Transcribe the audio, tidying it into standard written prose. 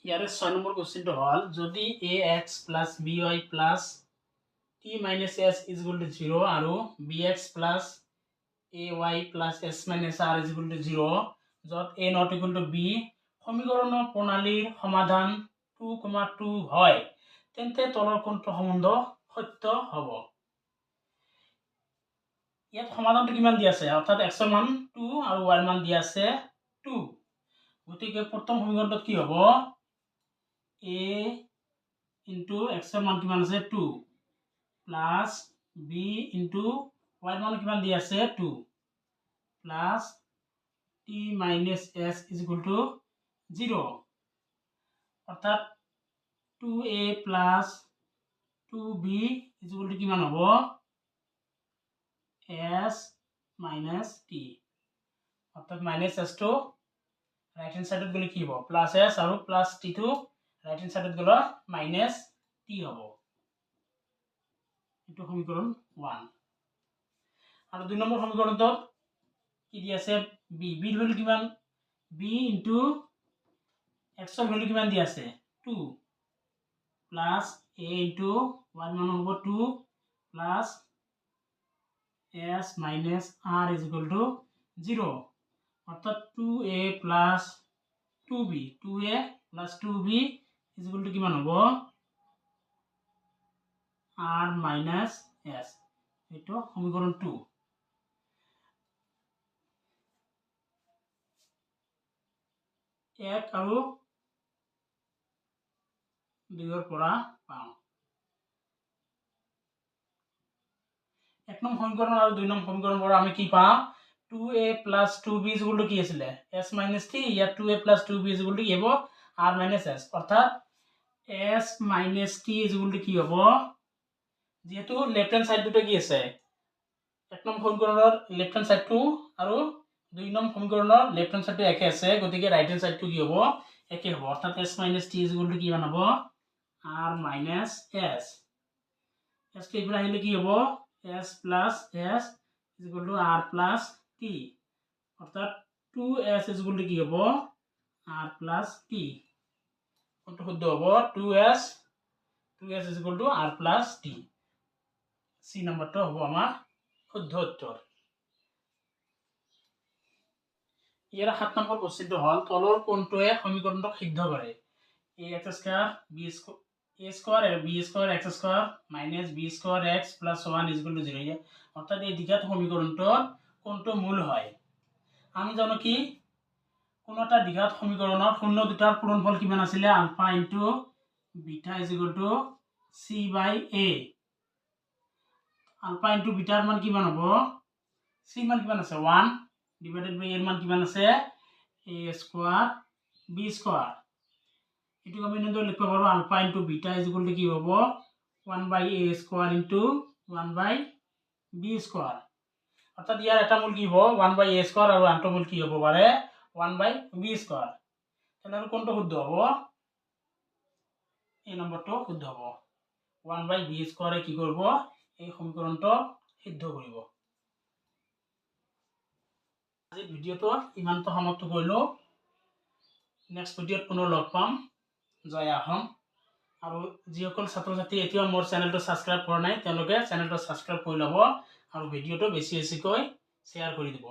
ইয়াৰে 6 নম্বৰ কোৱেশ্চনটো হ'ল যদি ax plus by plus t minus s is equal to 0 আৰু bx plus ay plus s minus r is equal to 0 যত a not equal to b সমীকৰণৰ প্ৰণালীৰ সমাধান 2,2 হয় তেন্তে তলৰ কোনটো সম্বন্ধ সত্য হ'ব ইয়াত সমাধানটো কিমান দিয়া আছে অৰ্থাৎ x ৰ মান 2 আৰু y ৰ মান দিয়া আছে 2 গতিকে প্ৰথম সমীকৰণটো কি হ'ব a into x ৰ মান কিমান আছে 2 plus b into y ৰ মান কিমান দিয়া আছে 2 plus t minus s is equal to 0 অর্থাৎ 2a plus 2b is equal to কিমান হ'ব s minus t অর্থাৎ minus s to right hand side গলে কি হ'ব plus s আৰু plus t to right hand side গলে minus t হ'ব এটো সমীকৰণ 1 আৰু দুই নম্বৰ সমীকৰণত কি দি আছে b b ভ্যালু কিমান b into x ৰ ভ্যালু কিমান দি আছে 2 plus a into y মান হ'ব 2 plus s minus r is equal to 0 অর্থাৎ 2a plus 2b 2a plus 2b is equal to কিমান হ'ব r minus s এটো সমীকরণ 2 এক আৰু দুইৰ পৰা পাওঁ এক নং সমীকৰণ আৰু দুই নং সমীকৰণৰ পৰা আমি কি পাম 2a plus 2b is equal to কি আছিল s minus t ইয়াত 2a plus 2b is equal to কি হ'ব r minus s অৰ্থাৎ s minus t is equal to কি হ'ব যেহেতু লেফট হ্যান্ড সাইড দুটো কি আছে এক নং সমীকৰণৰ লেফট হ্যান্ড সাইডটো আৰু দুই নং সমীকৰণৰ লেফট হ্যান্ড সাইডটো একে আছে গতিকে ৰাইট হ্যান্ড সাইডটো কি হ'ব একে হ'ব অৰ্থাৎ s minus t is equal to কি হ'ব r minus s s টো ইফালে আহিলে কি হ'ব s plus s is equal to r plus t অর্থাৎ 2s is equal to কি হ'ব r plus t কোনটো শুদ্ধ হ'ব 2s is equal to r plus t c নম্বৰটো হ'ব আমাৰ শুদ্ধ উত্তৰ ইয়াৰ 7 নম্বৰ কোৱেশ্চনটো হ'ল তলৰ কোনটোৱে সমীকৰণটো সিদ্ধ কৰে ax square b square a square আৰু b square x square minus b square x plus 1 is equal to 0 অর্থাৎ এই দ্বিঘাত সমীকৰণটোৰ কোনটো মূল হয় আমি জানো কি কোনো এটা দ্বিঘাত সমীকৰণৰ শূন্য দুটাৰ পূৰণফল কিমান আছিল alpha into beta is equal to c by a alpha into বিটাৰ মান কিমান হ'ব c মান কিমান আছে 1 divided by a মান কিমান আছে a স্কয়ার b স্কয়ার এটু আমি এনেদৰে লিখিব পাৰো alpha into beta is equal to কি হ'ব 1 by a square into 1 by b square অর্থাৎ ইয়াৰ এটা মূল কি হ'ব 1 by a স্কয়াৰ আৰু আনটো মূল কি হ'ব পাৰে 1 by b স্কয়াৰ তেনে কোনটো শুদ্ধ হ'ব এই নম্বৰটো শুদ্ধ হ'ব 1 by b স্কয়াৰে কি কৰব এই সমীকৰণটো সিদ্ধ কৰিব আজি ভিডিওটো ইমানটো সমাপ্ত কৰিলো নেক্সট ভিডিওত পুনৰ লগ পাম জয় আহম আৰু যিসকল ছাত্ৰ ছাত্ৰী এতিয়াও মোৰ চেনেলটো সাবস্ক্ৰাইব কৰা নাই তেওঁলোকে চেনেলটো সাবস্ক্ৰাইব কৰি ল'ব আৰু ভিডিওটো বেছি বেছিকৈ শ্বেয়াৰ কৰি দিব